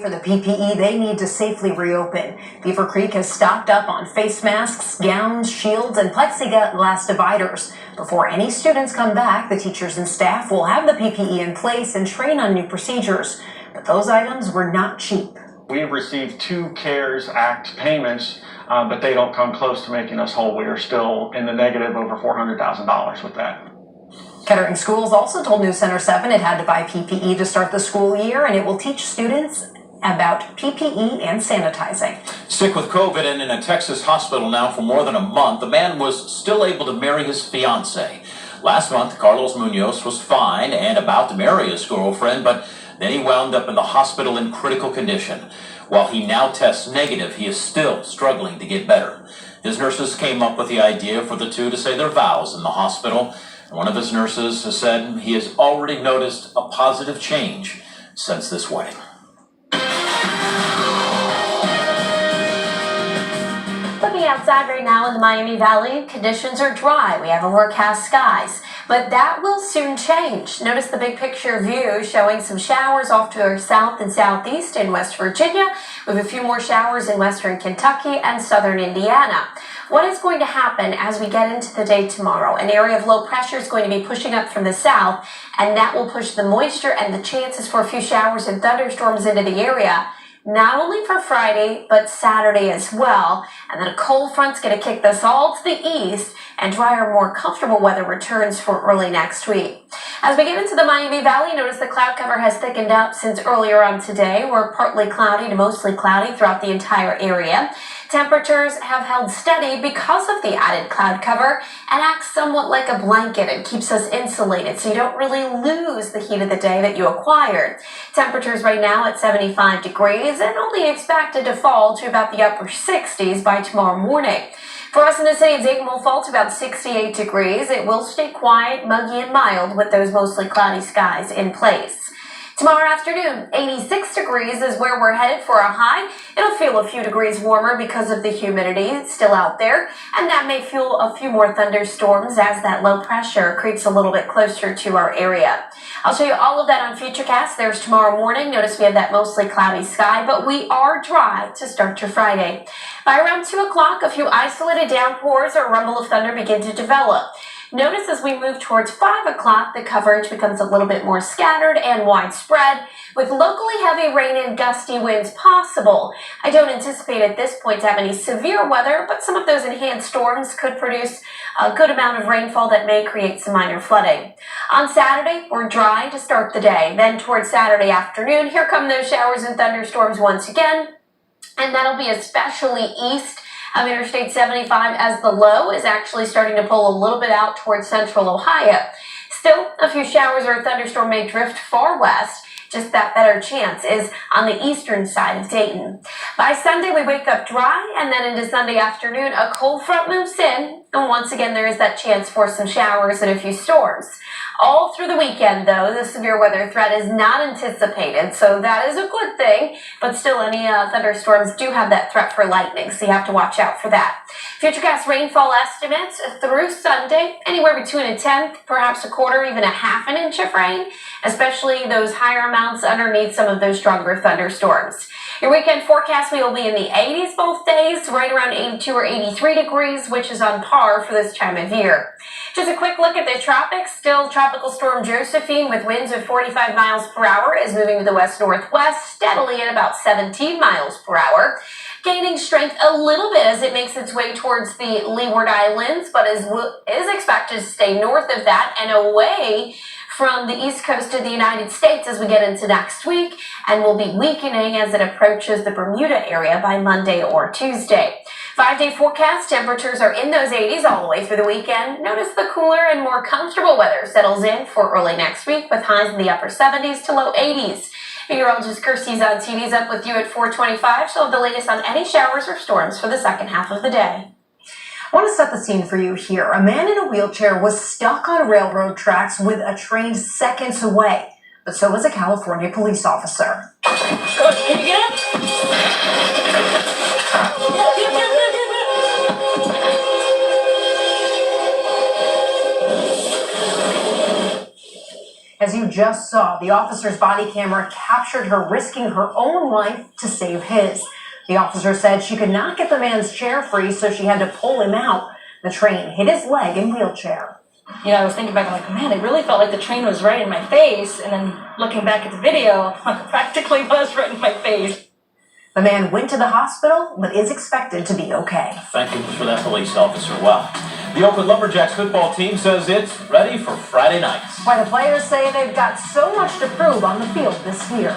For the PPE they need to safely reopen. Beaver Creek has stocked up on face masks, gowns, shields, and plexiglass dividers. Before any students come back, the teachers and staff will have the PPE in place and train on new procedures. But those items were not cheap. We have received 2 CARES Act payments, but they don't come close to making us whole. We are still in the negative over $400,000 with that. Kettering Schools also told News Center 7 it had to buy PPE to start the school year, and it will teach students about PPE and sanitizing. Sick with COVID and in a Texas hospital now for more than a month, the man was still able to marry his fiancée. Last month, Carlos Munoz was fine and about to marry his girlfriend, but then he wound up in the hospital in critical condition. While he now tests negative, he is still struggling to get better. His nurses came up with the idea for the two to say their vows in the hospital. And one of his nurses has said he has already noticed a positive change since this wedding. Looking outside right now in the Miami Valley, conditions are dry. We have overcast skies, but that will soon change. Notice the big picture view showing some showers off to our south and southeast in West Virginia. We have a few more showers in western Kentucky and southern Indiana. What is going to happen as we get into the day tomorrow? An area of low pressure is going to be pushing up from the south, and that will push the moisture and the chances for a few showers and thunderstorms into the area. Not only for Friday, but Saturday as well. And then a cold front's going to kick this all to the east, and drier, more comfortable weather returns for early next week. As we get into the Miami Valley, notice the cloud cover has thickened up since earlier on today. We're partly cloudy to mostly cloudy throughout the entire area. Temperatures have held steady because of the added cloud cover and acts somewhat like a blanket and keeps us insulated so you don't really lose the heat of the day that you acquired. Temperatures right now at 75 degrees and only expected to fall to about the upper 60s by tomorrow morning. For us in the city of Dayton, we'll fall to about 68 degrees. It will stay quiet, muggy, and mild with those mostly cloudy skies in place. Tomorrow afternoon, 86 degrees is where we're headed for a high. It'll feel a few degrees warmer because of the humidity still out there, and that may fuel a few more thunderstorms as that low pressure creeps a little bit closer to our area. I'll show you all of that on Futurecast. There's tomorrow morning. Notice we have that mostly cloudy sky, but we are dry to start your Friday. By around 2 o'clock, a few isolated downpours or rumble of thunder begin to develop. Notice as we move towards 5 o'clock, the coverage becomes a little bit more scattered and widespread, with locally heavy rain and gusty winds possible. I don't anticipate at this point to have any severe weather, but some of those enhanced storms could produce a good amount of rainfall that may create some minor flooding. On Saturday, we're dry to start the day. Then towards Saturday afternoon, here come those showers and thunderstorms once again, and that'll be especially east of Interstate 75 as the low is actually starting to pull a little bit out towards central Ohio. Still, a few showers or a thunderstorm may drift far west. Just that better chance is on the eastern side of Dayton. By Sunday, we wake up dry, and then into Sunday afternoon, a cold front moves in, and once again, there is that chance for some showers and a few storms. All through the weekend, though, the severe weather threat is not anticipated, so that is a good thing, but still any thunderstorms do have that threat for lightning, so you have to watch out for that. Futurecast rainfall estimates through Sunday, anywhere between a tenth, perhaps a quarter, even a half an inch of rain, especially those higher amounts underneath some of those stronger thunderstorms. Your weekend forecast, we will be in the 80s both days, right around 82 or 83 degrees, which is on par for this time of year. Just a quick look at the tropics. Still, Tropical Storm Josephine with winds of 45 miles per hour is moving to the west-northwest steadily at about 17 miles per hour. Gaining strength a little bit as it makes its way towards the Leeward Islands, but is expected to stay north of that and away from the east coast of the United States as we get into next week, and will be weakening as it approaches the Bermuda area by Monday or Tuesday. 5-day forecast, temperatures are in those 80s all the way through the weekend. Notice the cooler and more comfortable weather settles in for early next week with highs in the upper 70s to low 80s. Meteorologist Kirsty's on TV's up with you at 4:25. She'll have the latest on any showers or storms for the second half of the day. I want to set the scene for you here. A man in a wheelchair was stuck on railroad tracks with a train seconds away, but so was a California police officer. Can you get up? As you just saw, the officer's body camera captured her risking her own life to save his. The officer said she could not get the man's chair free, so she had to pull him out. The train hit his leg and wheelchair. You know, I was thinking back, I'm like, man, it really felt like the train was right in my face. And then looking back at the video, it practically was right in my face. The man went to the hospital, but is expected to be okay. Thank you for that, police officer. Well, the Oakland Lumberjacks football team says it's ready for Friday nights. Why the players say they've got so much to prove on the field this year.